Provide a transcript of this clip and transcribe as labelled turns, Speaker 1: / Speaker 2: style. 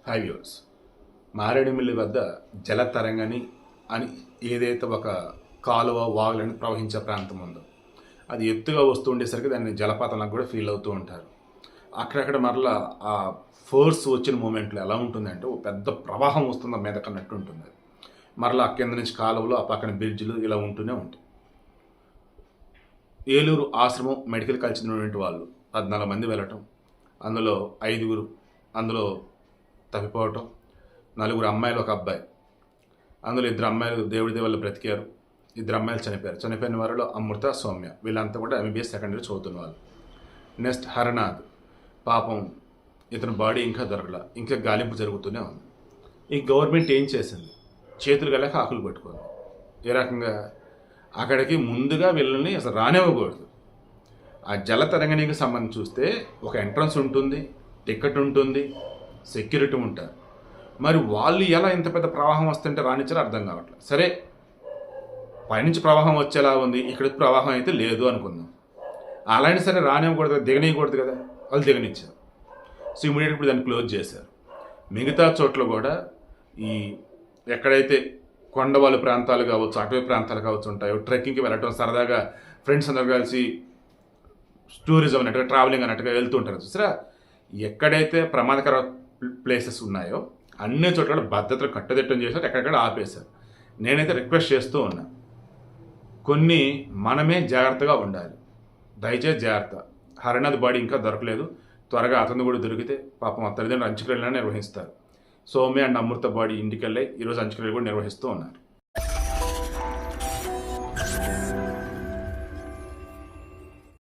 Speaker 1: High viewers. Maredumilli వద్ద జలతరంగని అని ఏదైతే ఒక కాలువ వాగులని ప్రవహించే ప్రాంతం ఉందో అది ఎత్తుగా వస్తూ ఉండేసరికి దాన్ని జలపాతంలాగా కూడా ఫీల్ అవుతూ ఉంటారు. అక్కడక్కడ మరలా ఆ ఫోర్స్ వచ్చిన మూమెంట్లో ఎలా ఉంటుందంటే ఓ పెద్ద ప్రవాహం వస్తుంది మీద కన్నట్టు ఉంటుంది. మరలా కింద నుంచి కాలువలు ఆ పక్కన బ్రిడ్జ్లు ఇలా ఉంటూనే ఉంటాయి. ఏలూరు ఆశ్రమం మెడికల్ కాలేజ్ చెందినటువంటి వాళ్ళు 14 మంది వెళ్ళటం, అందులో 5 అందులో తప్పిపోవటం, 4 అమ్మాయిలు ఒక అబ్బాయి, అందులో 2 అమ్మాయిలు దేవుడి దేవల్ల బ్రతికారు, 2 అమ్మాయిలు చనిపోయారు. చనిపోయిన వారిలో అమృత, సౌమ్య వీళ్ళంతా కూడా MBBS సెకండ్ ఇయర్ చదువుతున్న వాళ్ళు. నెక్స్ట్ హరనాథ్, పాపం ఇతని బాడీ ఇంకా దొరకల, ఇంకా గాలింపు జరుగుతూనే ఉంది. ఈ గవర్నమెంట్ ఏం చేసింది? చేతులు గలక ఆకులు పట్టుకుంది. ఏ రకంగా? అక్కడికి ముందుగా వీళ్ళని అసలు రానివ్వకూడదు. ఆ జల తరంగిణికి సంబంధించి చూస్తే ఒక ఎంట్రన్స్ ఉంటుంది, టికెట్ ఉంటుంది, సెక్యూరిటీ ఉంటారు. మరి వాళ్ళు ఎలా ఇంత పెద్ద ప్రవాహం వస్తుంటే రానిచ్చారో అర్థం కావట్లేదు. సరే, పైనుంచి ప్రవాహం వచ్చేలా ఉంది, ఇక్కడ ప్రవాహం అయితే లేదు అనుకుందాం. అలాంటి సరే రానివ్వకూడదు, దిగనీయకూడదు కదా, వాళ్ళు దిగనిచ్చారు. సో ఇమీడియట్గా ఇప్పుడు దాన్ని క్లోజ్ చేశారు. మిగతా చోట్ల కూడా ఈ ఎక్కడైతే కొండవాళ్ళు ప్రాంతాలు కావచ్చు, అటవీ ప్రాంతాలు కావచ్చు ఉంటాయో, ట్రెక్కింగ్కి వెళ్ళటం, సరదాగా ఫ్రెండ్స్ అందరూ కలిసి టూరిజం అన్నట్టుగా, ట్రావెలింగ్ అన్నట్టుగా వెళ్తూ ఉంటారు చూసారా. ఎక్కడైతే ప్రమాదకర ప్లేసెస్ ఉన్నాయో అన్ని చోట్ల భద్రతలు కట్టుదిట్టం చేశారు, ఎక్కడెక్కడ ఆపేశారు. నేనైతే రిక్వెస్ట్ చేస్తూ ఉన్నా, కొన్ని మనమే జాగ్రత్తగా ఉండాలి. దయచేసి జాగ్రత్త. హరనాథ్ బాడీ ఇంకా దొరకలేదు, త్వరగా అతను కూడా దొరికితే పాపం తల్లిదండ్రులు అంత్యక్రియలను నిర్వహిస్తారు. సౌమ్య అండ్ అమృత బాడీ ఇంటికి వెళ్ళి ఈరోజు అంత్యక్రియలు కూడా నిర్వహిస్తూ ఉన్నారు.